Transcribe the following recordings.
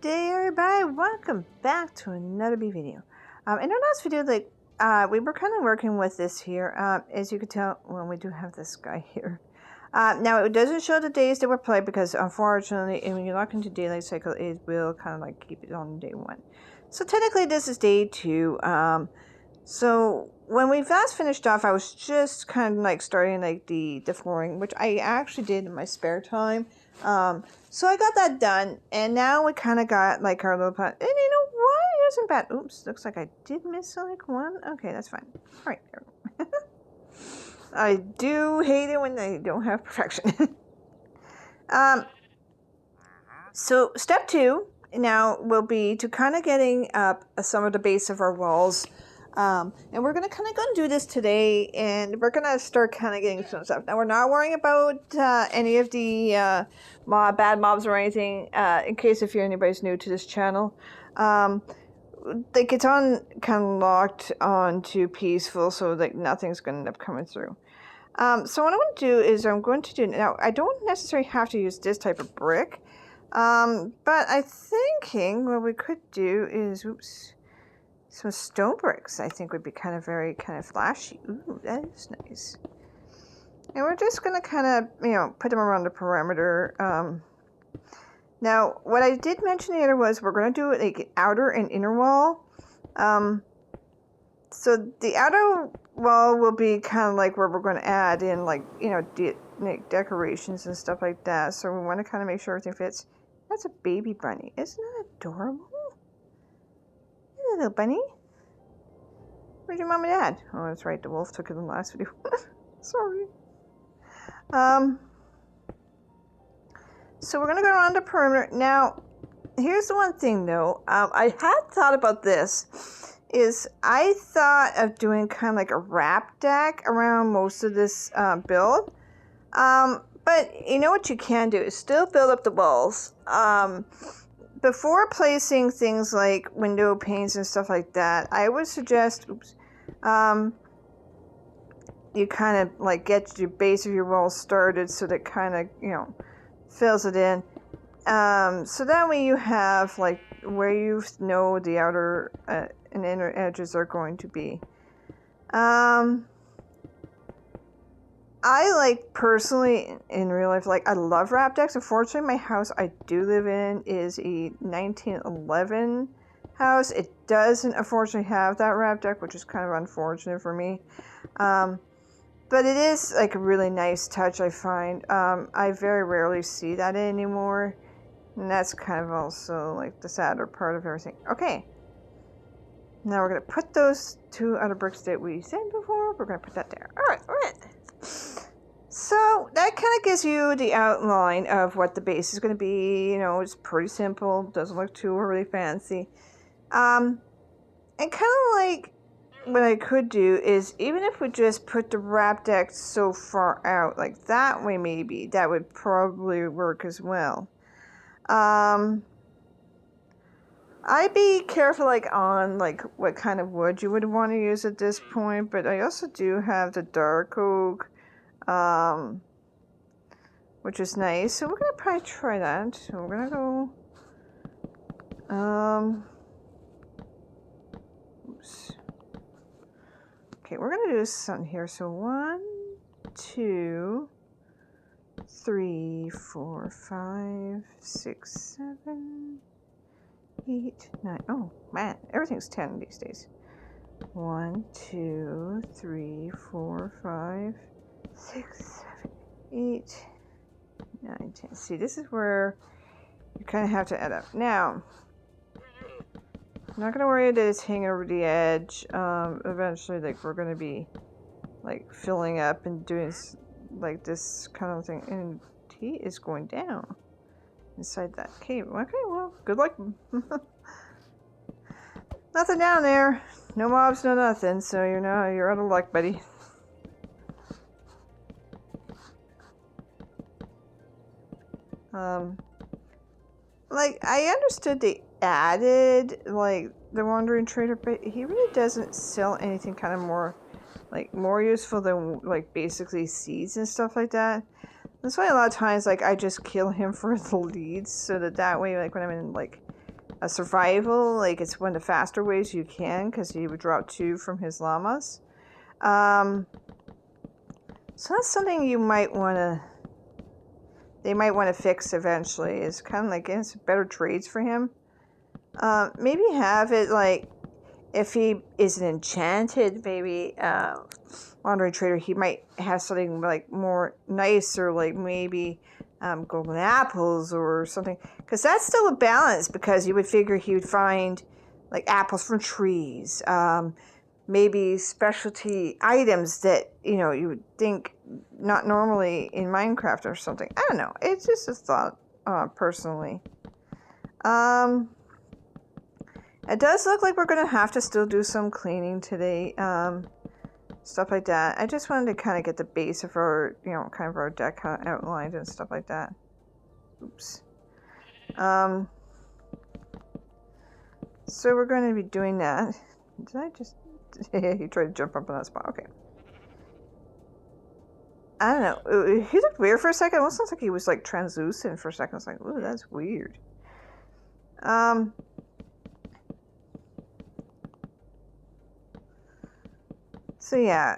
Good day, everybody. Welcome back to another video. In our last video, we were kind of working with this here. As you can tell, well, we do have this guy here. Now, it doesn't show the days that were played because, unfortunately, when you lock into daylight cycle, it will kind of like keep it on day 1. So technically, this is day 2. So when we last finished off, I was just kind of like starting like the flooring, which I actually did in my spare time. So I got that done, and now we kind of got like our little pot. And you know what? It isn't bad. Oops, looks like I did miss like one. Okay, that's fine. All right, there. I do hate it when they don't have perfection. So step 2 now will be to kind of getting up some of the base of our walls. And we're going to kind of go and do this today, and we're going to start kind of getting some stuff. Now, we're not worrying about any of the bad mobs or anything, in case if anybody's new to this channel. Like, it's on kind of locked on to peaceful, so like nothing's going to end up coming through. So what I'm going to do is now, I don't necessarily have to use this type of brick, but I'm thinking what we could do is, some stone bricks, I think, would be kind of flashy. Ooh, that is nice. And we're just going to kind of, put them around the perimeter. Now, what I did mention later was we're going to do like outer and inner wall. So the outer wall will be kind of like where we're going to add in, like, decorations and stuff like that. So we want to kind of make sure everything fits. That's a baby bunny. Isn't that adorable? Little bunny. Where's your mom and dad? Oh, that's right. The wolf took it in the last video. Sorry. So we're gonna go around the perimeter. Now, here's the one thing though. I had thought about this. I thought of doing kind of like a wrap deck around most of this build. But you know what you can do is still build up the walls. Before placing things like window panes and stuff like that, I would suggest, you kind of like get your base of your wall started so that kind of, fills it in. So that way you have like where you know the outer and inner edges are going to be. I like personally in real life, like I love wrap decks. Unfortunately, my house I do live in is a 1911 house. It doesn't unfortunately have that wrap deck, which is kind of unfortunate for me. But it is like a really nice touch, I find. I very rarely see that anymore. And that's kind of also like the sadder part of everything. Okay. Now we're going to put those 2 other bricks that we said before. We're going to put that there. Alright. So that kind of gives you the outline of what the base is going to be. It's pretty simple. Doesn't look too really fancy. And kind of like what I could do is, even if we just put the wrap deck so far out, like that way maybe, that would probably work as well. I'd be careful like on like what kind of wood you would want to use at this point, but I also do have the dark oak, which is nice. So we're gonna probably try that. So we're gonna go. Oops. Okay, we're gonna do something here. So 1, 2, 3, 4, 5, 6, 7, 8, 9. Oh man, everything's 10 these days. 1, 2, 3, 4, 5, 6, 7, 8, 9, 10. See, this is where you kind of have to add up. Now, I'm not going to worry that it's hanging over the edge. Eventually, like, we're going to be, like, filling up and doing, like, this kind of thing. And he is going down inside that cave. Okay, well, good luck. Nothing down there. No mobs, no nothing. So, you're out of luck, buddy. Like, I understood they added, like, the Wandering Trader, but he really doesn't sell anything kind of more useful than, like, basically seeds and stuff like that. That's why a lot of times, like, I just kill him for the leads, so that way, like, when I'm in, like, a survival, like it's one of the faster ways you can, because he would drop 2 from his llamas. So that's something you might want to, they might want to fix eventually. It's kind of like it's better trades for him. Maybe have it like, if he is an enchanted, maybe wandering trader, he might have something like more nicer, like maybe golden apples or something, because that's still a balance, because you would figure he would find like apples from trees, maybe specialty items that you would think not normally in Minecraft or something. I don't know, it's just a thought, personally. It does look like we're gonna have to still do some cleaning today, stuff like that. I just wanted to kind of get the base of our, kind of our deck outlined and stuff like that. Oops. So we're going to be doing that. Did I just... he tried to jump up on that spot. Okay. I don't know. He looked weird for a second. It almost sounds like he was like translucent for a second. I was like, ooh, that's weird. So yeah.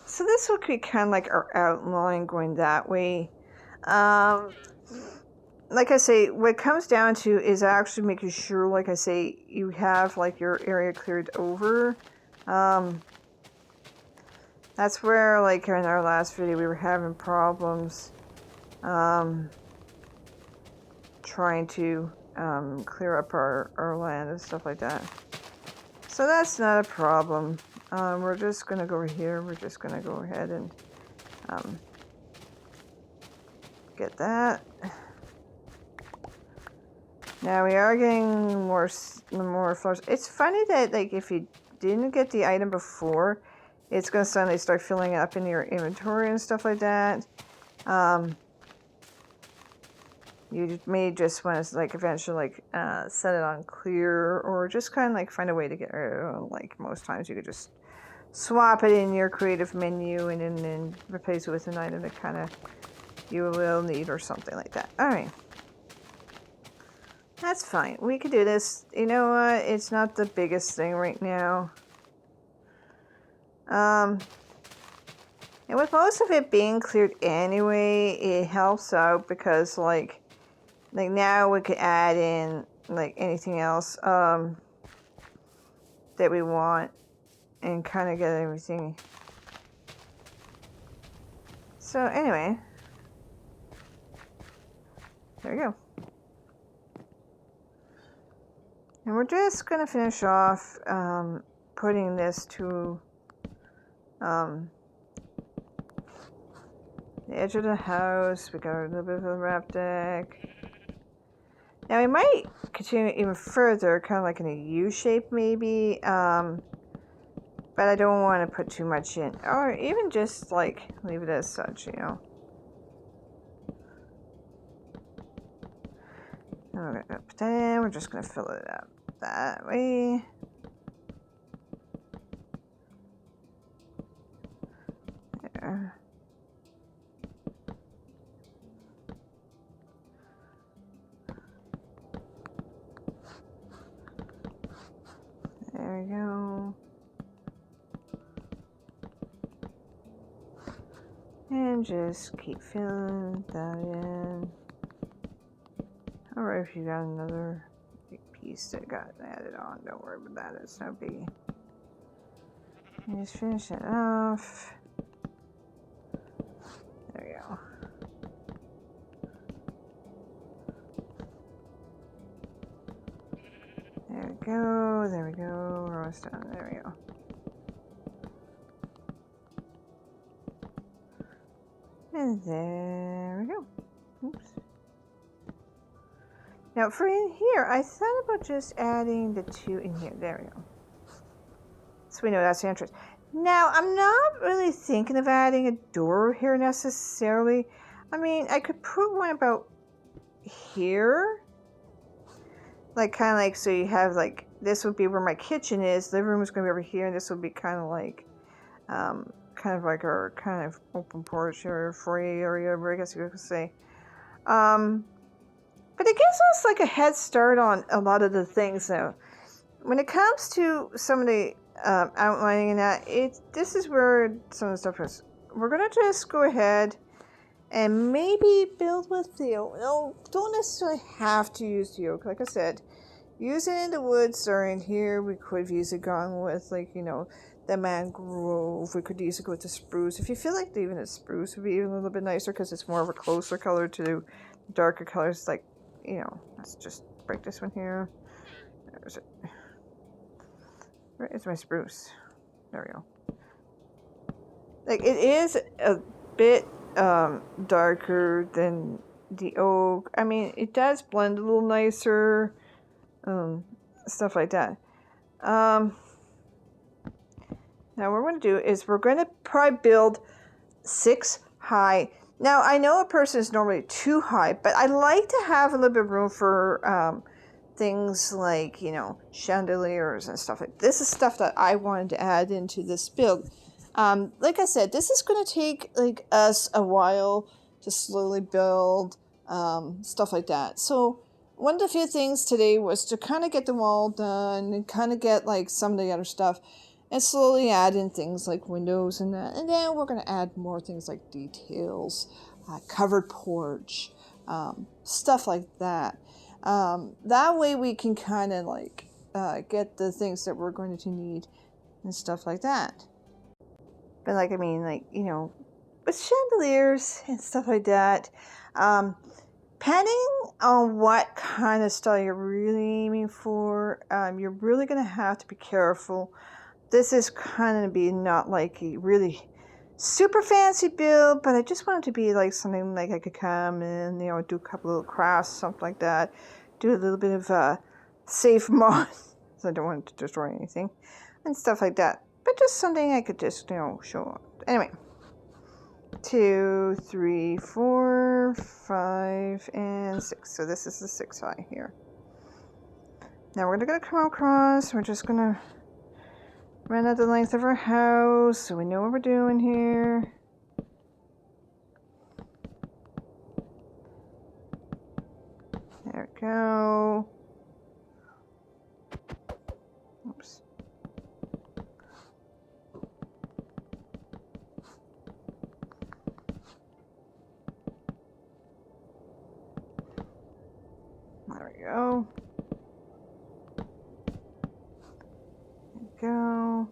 So this would be kind of like our outline going that way. Like I say, what it comes down to is actually making sure, like I say, you have like your area cleared over. That's where, like in our last video, we were having problems trying to clear up our land and stuff like that. So that's not a problem. We're just going to go over here. We're just going to go ahead and get that. Now we are getting more flowers. It's funny that like if you didn't get the item before, it's going to suddenly start filling up in your inventory and stuff like that. You may just want to like eventually like set it on clear, or just kind of like find a way to get like most times you could just swap it in your creative menu and then replace it with an item that kind of you will need or something like that. All right. That's fine. We could do this. You know what? It's not the biggest thing right now. And with most of it being cleared anyway, it helps out because like now we could add in like anything else that we want and kind of get everything. So anyway, there we go. And we're just going to finish off putting this to the edge of the house. We got a little bit of a wrap deck. Now we might continue even further, kind of like in a U shape maybe, but I don't want to put too much in, or even just like leave it as such, And we're going to put that in. We're just going to fill it up that way. There. There we go. And just keep filling that in. Alright, if you got another big piece that got added on, don't worry about that, it's no biggie. And just finish it off. There we go. There we go, there we go, we're almost done, there we go. And there we go. Oops. Now for in here, I thought about just adding the 2 in here. There we go. So we know that's the entrance. Now, I'm not really thinking of adding a door here necessarily. I mean, I could put one about here. Like, kind of like, so you have like, this would be where my kitchen is. The living room is going to be over here, and this would be kind of like our kind of open porch or foyer area, I guess you could say. But it gives us like a head start on a lot of the things though. When it comes to some of the outlining and that, this is where some of the stuff is. We're gonna just go ahead and maybe build with the oak. No, don't necessarily have to use the oak. Like I said, use it in the woods or in here. We could use it going with, like, you know, the mangrove. We could use it with the spruce. If you feel like even the spruce would be even a little bit nicer because it's more of a closer color to darker colors. Like, you know, let's just break this one here. There's it. Where is my spruce? There we go. Like, it is a bit darker than the oak. I mean, it does blend a little nicer. Stuff like that. Now what we're going to do is we're going to probably build 6 high. Now, I know a person is normally 2 high, but I like to have a little bit of room for things like, you know, chandeliers and stuff like this. Is stuff that I wanted to add into this build. Like I said, this is going to take like us a while to slowly build, stuff like that. So one of the few things today was to kind of get them all done and kind of get like some of the other stuff and slowly add in things like windows and that. And then we're going to add more things like details, covered porch, stuff like that. That way we can kind of like get the things that we're going to need and stuff like that. But like, I mean, like, you know, with chandeliers and stuff like that, depending on what kind of style you're really aiming for, you're really going to have to be careful. This is kind of be not like a really super fancy build, but I just want it to be like something like I could come and, you know, do a couple little crafts, something like that. Do a little bit of safe mod, so I don't want it to destroy anything, and stuff like that. But just something I could just, you know, show off. Anyway. 2, 3, 4, 5, and 6. So this is the 6 high here. Now we're going to come across. We're just going to run out the length of our house so we know what we're doing here. There we go. Oops. There we go. There we go.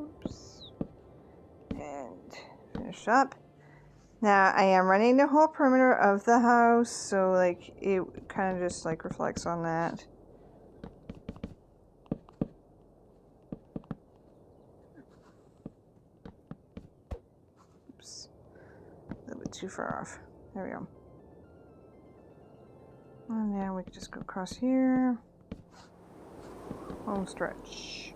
Oops. And finish up. Now, I am running the whole perimeter of the house, so, like, it kind of just, like, reflects on that. Oops. A little bit too far off. There we go. And now we can just go across here. Home stretch.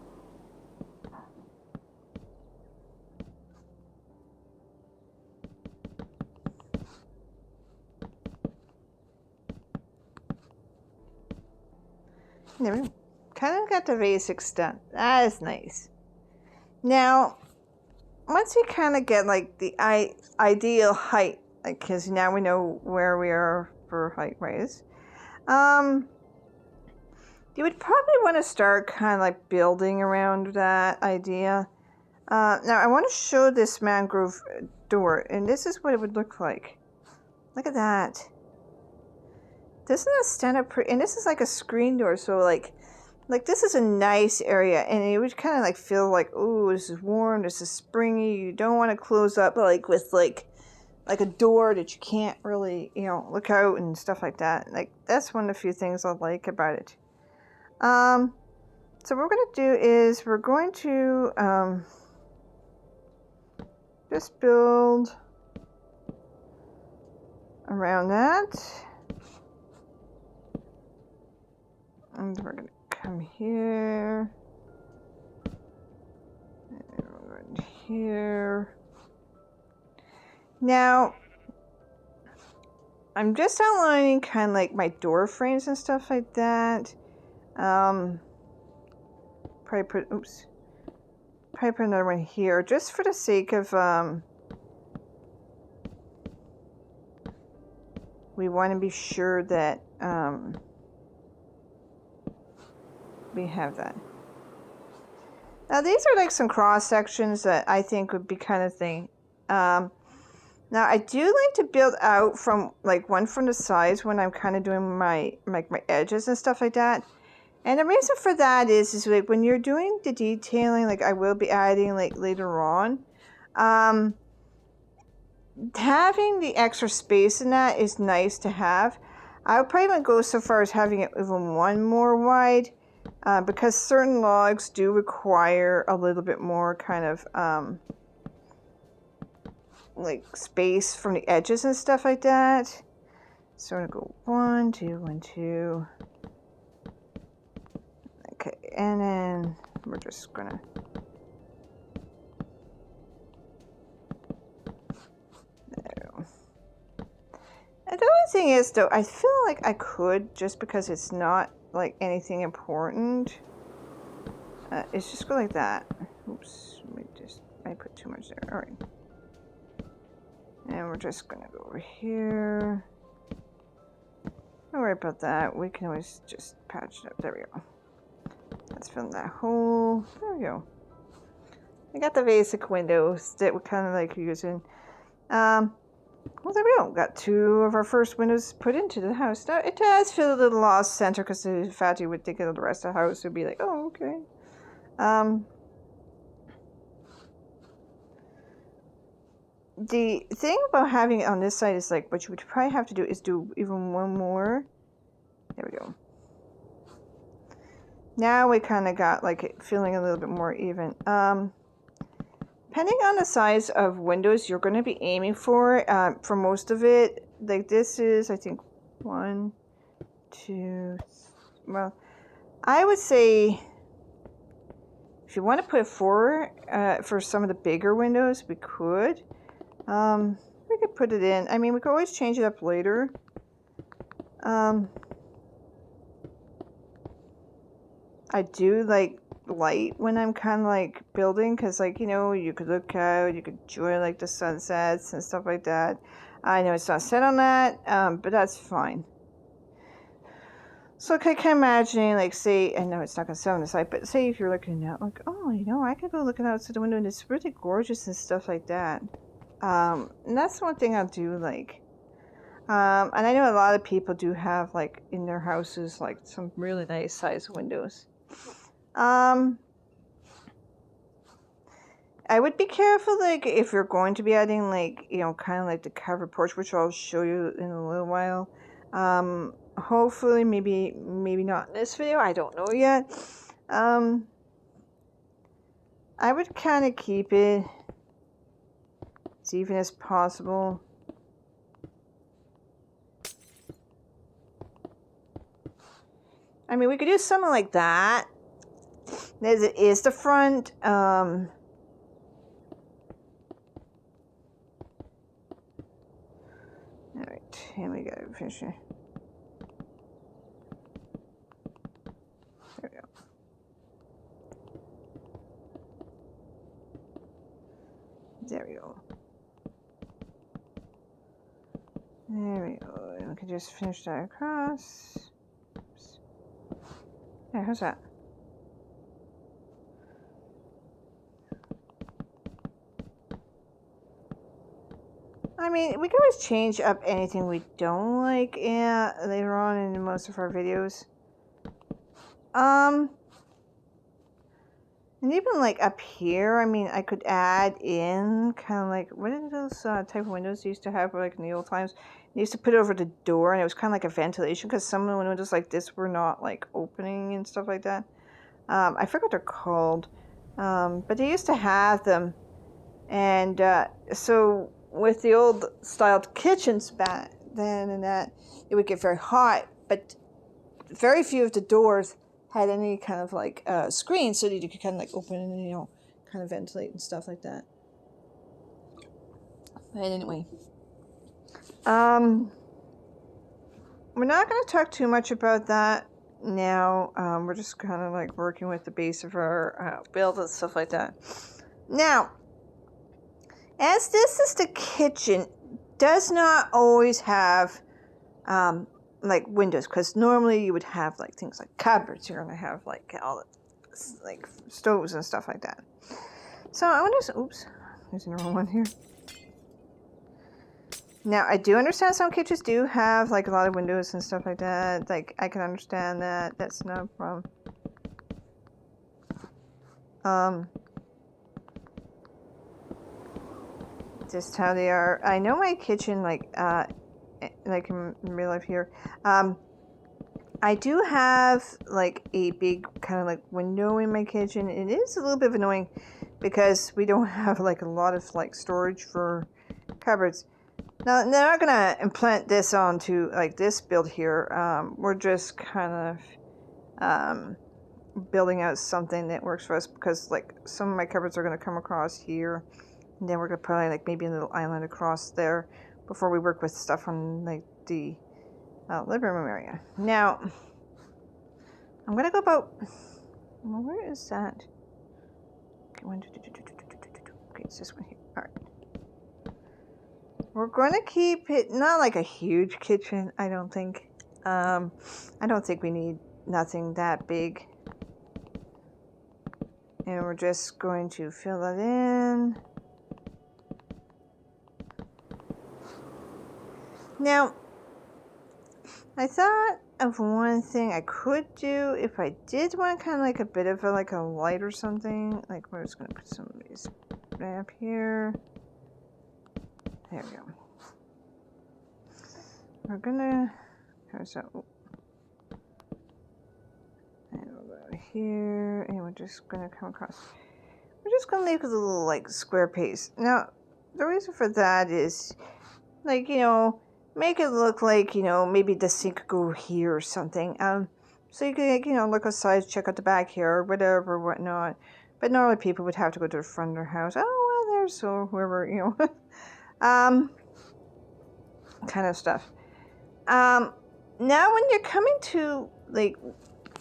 There we go. Kind of got the basics done. That is nice. Now, once we kind of get like the ideal height, like, because now we know where we are for height wise, you would probably want to start kind of like building around that idea. Now, I want to show this mangrove door, and this is what it would look like. Look at that. Doesn't that stand up pretty? And this is like a screen door, so like this is a nice area, and you would kind of like feel like, oh, this is warm, this is springy. You don't want to close up like with like a door that you can't really, you know, look out and stuff like that. Like, that's one of the few things I like about it. So what we're going to do is we're going to just build around that. And we're going to come here. And we're going here. Now, I'm just outlining kind of like my door frames and stuff like that. Probably put another one here just for the sake of we want to be sure that we have that. Now these are like some cross sections that I think would be kind of thing. Now I do like to build out from like one from the sides when I'm kind of doing my edges and stuff like that. And the reason for that is like when you're doing the detailing, like I will be adding like later on, having the extra space in that is nice to have. I would probably go so far as having it even one more wide, because certain logs do require a little bit more kind of like space from the edges and stuff like that. So I'm gonna go 1, 2, 1, 2. Okay, and then we're just gonna there. And the other thing is though, I feel like I could, just because it's not like anything important, it's just go like that. Oops, I put too much there. All right. And we're just gonna go over here. Don't worry about that. We can always just patch it up. There we go. Let's fill that hole. There we go. I got the basic windows that we're kind of like using. Well, there we go. Got 2 of our first windows put into the house. Now, it does feel a little lost center because the fatty would think of the rest of the house would be like, oh, okay. The thing about having it on this side is like, what you would probably have to do is do even one more. There we go. Now we kind of got like it feeling a little bit more even. Depending on the size of windows you're going to be aiming for most of it, like this is, I think, 1, 2, well, I would say if you want to put 4 for some of the bigger windows, we could. We could put it in. I mean, we could always change it up later. I do like light when I'm kind of like building, because like, you know, you could look out, you could enjoy like the sunsets and stuff like that. I know it's not set on that, but that's fine. So I can imagine, like, say, I know it's not going to set on the side, but say if you're looking out, like, oh, you know, I could go looking out to the window and it's really gorgeous and stuff like that. And that's one thing I do like. And I know a lot of people do have like in their houses like some really nice size windows. I would be careful, like, if you're going to be adding, like, you know, kind of like the covered porch, which I'll show you in a little while. Hopefully, maybe not in this video. I don't know yet. I would kind of keep it as even as possible. I mean, we could do something like that. As it is the front. Alright, and we gotta finish it. There we go. There we go. There we go. And we can just finish that across. Oops. Yeah, how's that? I mean, we can always change up anything we don't like later on in most of our videos. And even like up here, I mean, I could add in kind of like, what are those type of windows you used to have like in the old times? You used to put it over the door and it was kind of like a ventilation, because some of the windows like this were not like opening and stuff like that. I forget what they're called, but they used to have them. And so with the old styled kitchens back then and that, it would get very hot, but very few of the doors had any kind of like screen, so that you could kind of like open and, you know, kind of ventilate and stuff like that. But anyway, we're not going to talk too much about that now. We're just kind of like working with the base of our build and stuff like that. Now, as this is the kitchen, does not always have like windows, because normally you would have like things like cupboards. You're going to have like all the, like stoves and stuff like that. So I want to, oops, there's the wrong one here. Now, I do understand some kitchens do have, like, a lot of windows and stuff like that. Like, I can understand that. That's no problem. Just how they are. I know my kitchen, like in real life here, I do have, like, a big kind of, like, window in my kitchen. It is a little bit annoying because we don't have, like, a lot of, like, storage for cupboards. Now, they're not going to implant this onto, like, this build here. We're just kind of building out something that works for us, because, like, some of my cupboards are going to come across here. And then we're going to put, like, maybe a little island across there before we work with stuff on, like, the living room area. Now, I'm going to go about... Well, where is that? Okay, okay, it's this one here. All right. We're going to keep it not like a huge kitchen, I don't think. I don't think we need nothing that big. And we're just going to fill that in. Now, I thought of one thing I could do if I did want kind of like a bit of a, like a light or something. Like, we're just going to put some of these up here. There we go. We're gonna, how's that? And we'll go here, and we're just gonna come across. We're just gonna leave with a little, like, square piece. Now, the reason for that is, like, you know, make it look like, you know, maybe the sink could go here or something. So you could, like, you know, look outside, check out the back here, or whatever, whatnot. But normally people would have to go to the front of their house. Oh, well, there's so whoever, you know, kind of stuff. Now when you're coming to, like,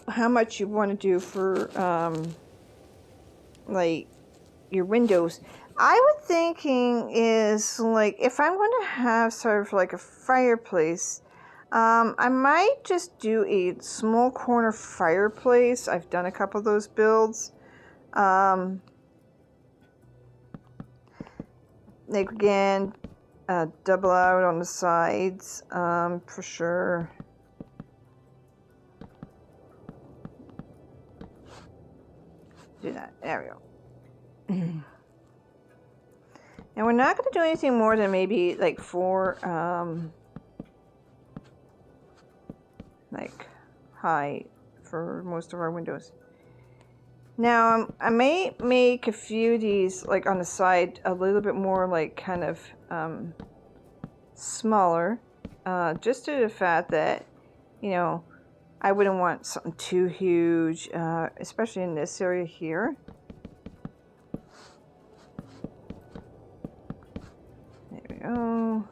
how much you want to do for, like, your windows, I was thinking is, like, if I'm going to have sort of like a fireplace, I might just do a small corner fireplace. I've done a couple of those builds. Like, again, double out on the sides, for sure. Do that. There we go. And we're not going to do anything more than maybe like 4, like, high for most of our windows. Now, I may make a few of these, like, on the side a little bit more, like, kind of smaller, just due to the fact that, you know, I wouldn't want something too huge, especially in this area here. There we go.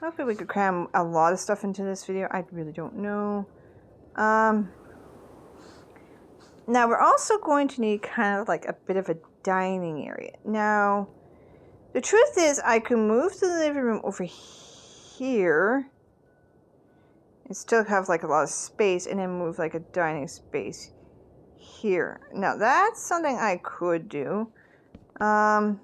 Hopefully we could cram a lot of stuff into this video. I really don't know. Now we're also going to need kind of like a bit of a dining area. Now, the truth is I can move the living room over here and still have like a lot of space, and then move like a dining space here. Now that's something I could do. That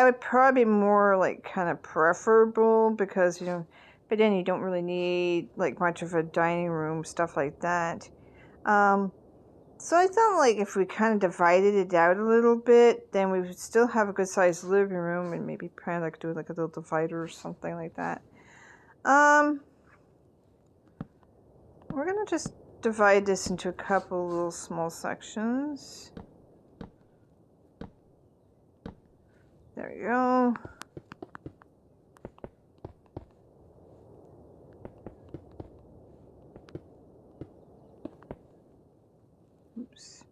would probably be more like kind of preferable, because, you know, but then you don't really need like much of a dining room, stuff like that. So I thought, like, if we kind of divided it out a little bit, then we would still have a good sized living room, and maybe kind of like do like a little divider or something like that. We're gonna just divide this into a couple little small sections. There we go. Oops.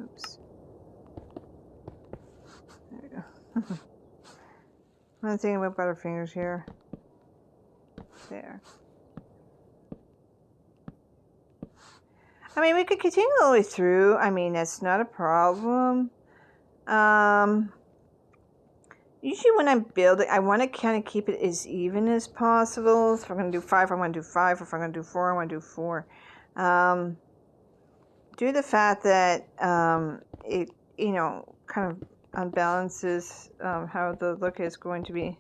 Oops. There we go. I'm thinking about Butterfingers here. There. I mean, we could continue all the way through. I mean, that's not a problem. Usually when I'm building, I want to kind of keep it as even as possible. If I'm going to do 5, I want to do 5. If I'm going to do 4, I want to do 4. Due to the fact that it, you know, kind of unbalances how the look is going to be.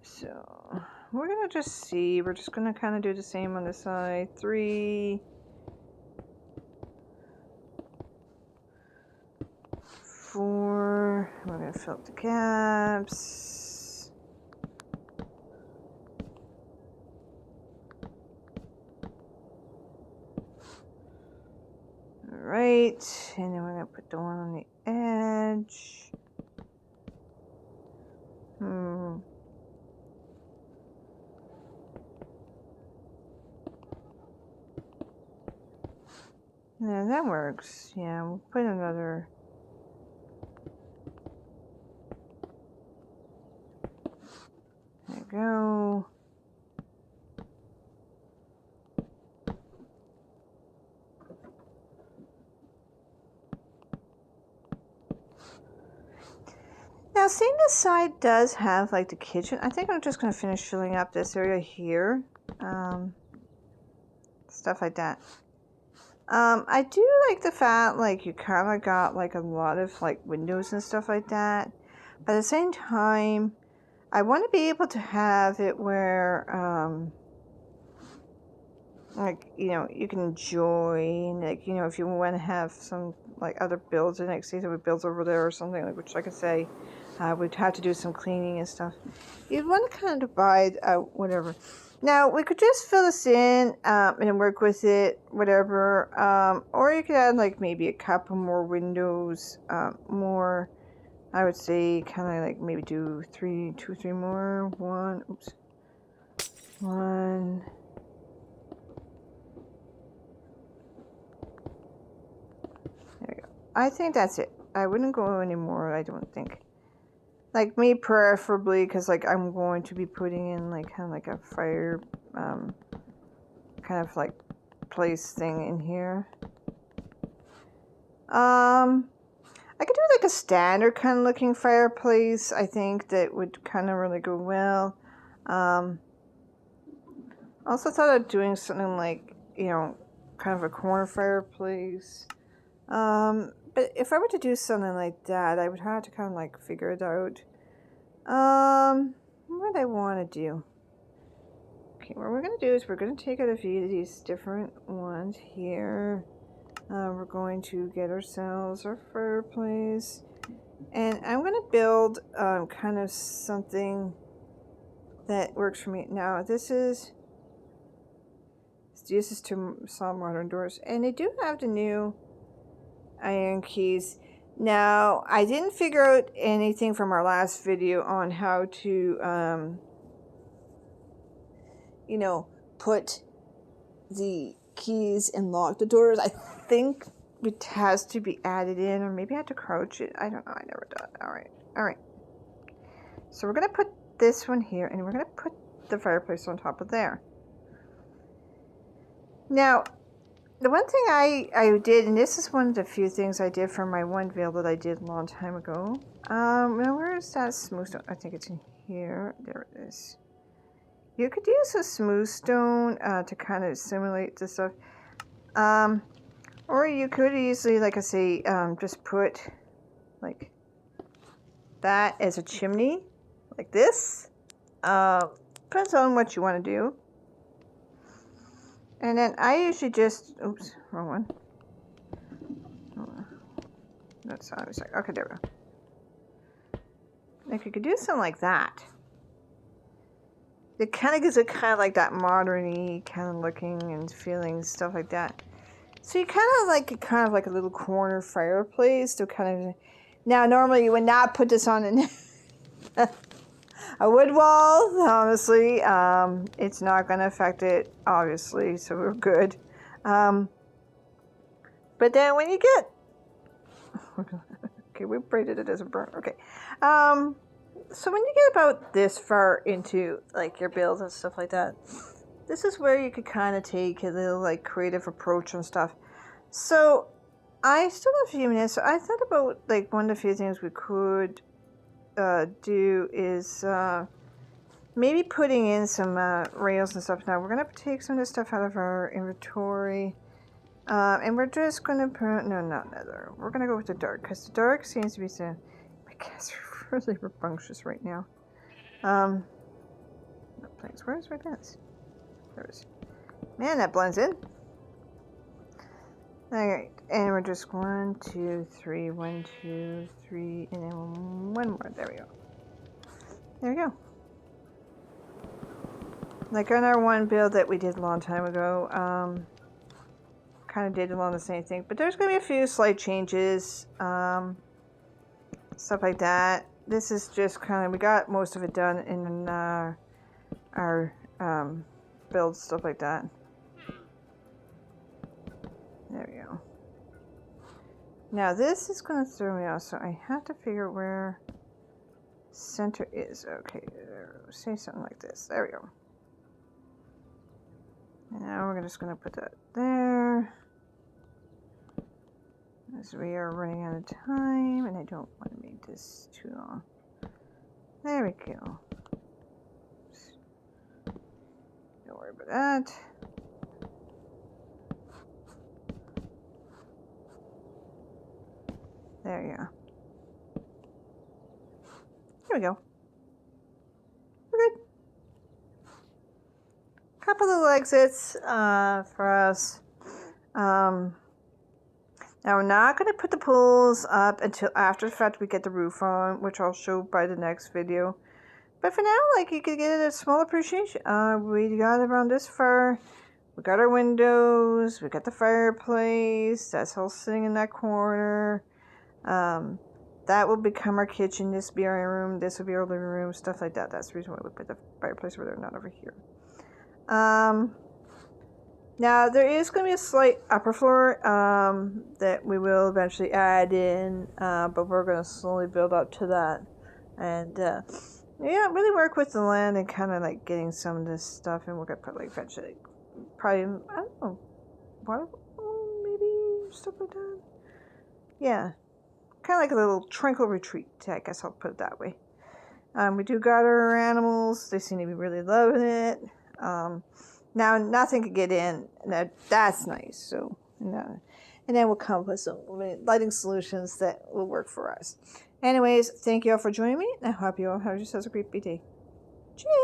So we're going to just see. We're just going to kind of do the same on this side. 3, 4. We're going to fill up the gaps. Alright, and then we're going to put the one on the edge. Yeah, that works. Yeah, we'll put another. There you go. Now, seeing this side does have like the kitchen, I think I'm just going to finish filling up this area here. Stuff like that. I do like the fact like you kind of got like a lot of like windows and stuff like that. But at the same time, I want to be able to have it where like, you know, you can join, like, you know, if you want to have some like other builds the next season with builds over there or something, like, which like I say, we'd have to do some cleaning and stuff. You'd want to kind of divide out whatever. Now, we could just fill this in and work with it, whatever. Or you could add like maybe a couple more windows, more, I would say, kind of like maybe do 2 or 3 more. 1, oops. 1. There we go. I think that's it. I wouldn't go anymore, I don't think. Like me preferably, because like I'm going to be putting in like kind of like a fire kind of like place thing in here. I could do like a standard kind of looking fireplace. I think that would kind of really go well. Also thought of doing something like, you know, kind of a corner fireplace. But if I were to do something like that, I would have to kind of like figure it out. What I want to do. Okay, what we're going to do is we're going to take out a few of these different ones here. We're going to get ourselves our fireplace. And I'm going to build kind of something that works for me. Now, this is to some modern doors. And they do have the new iron keys. Now, I didn't figure out anything from our last video on how to, you know, put the keys and lock the doors. I think it has to be added in, or maybe I have to crouch it. I don't know. I never done. All right. So we're going to put this one here, and we're going to put the fireplace on top of there. Now, the one thing I did, and this is one of the few things I did for my one veil that I did a long time ago. Now where is that smooth stone? I think it's in here. There it is. You could use a smooth stone to kind of simulate this stuff. Or you could easily, like I say, just put like that as a chimney, like this. Depends on what you want to do. And then I usually just, oops, wrong one. That's I was like, okay, there we go. Like you could do something like that. It kind of gives it kind of like that modern-y kind of looking and feeling, stuff like that. So you kind of like a little corner fireplace to kind of. Now normally you would not put this on a wood wall, honestly. It's not going to affect it, obviously, so we're good. But But then when you get, okay, we braided it as a burn. Okay, so when you get about this far into like your builds and stuff like that, this is where you could kind of take a little like creative approach and stuff. So I still have a few minutes. So I thought about like one of the few things we could do is maybe putting in some rails and stuff. Now we're gonna take some of this stuff out of our inventory, and we're just gonna put not nether. We're gonna go with the dark because the dark seems to be so. My cats are really rambunctious right now. Planes. Where's my plants? There it is. Man, that blends in. Alright, and we're just 1, 2, 3, 1, 2, 3, and then one more. There we go. There we go. Like on our one build that we did a long time ago, kind of did along the same thing, but there's going to be a few slight changes, stuff like that. This is just kind of, we got most of it done in our builds, stuff like that. There we go. Now this is going to throw me off, so I have to figure out where center is. Okay, say something like this. There we go. And now we're just going to put that there. As we are running out of time, and I don't want to make this too long. There we go. Don't worry about that. There you go. Here we go. We're good. Couple little exits for us. Now we're not going to put the pools up until after the fact we get the roof on, which I'll show by the next video. But for now, like, you could get a small appreciation. We got around this far. We got our windows. We got the fireplace. That's all sitting in that corner. That will become our kitchen. This will be our room. This will be our living room. Stuff like that. That's the reason why we put the fireplace over there, not over here. Now there is going to be a slight upper floor that we will eventually add in, but we're going to slowly build up to that. And yeah, really work with the land and kind of like getting some of this stuff. And we're going to put like eventually, probably, I don't know, water, maybe stuff like that. Yeah. Kind of like a little tranquil retreat, I guess I'll put it that way. We do got our animals. They seem to be really loving it. Now nothing can get in. That's nice. So, and then we'll come up with some lighting solutions that will work for us. Anyways, thank you all for joining me. I hope you all have yourselves a great day. Cheers!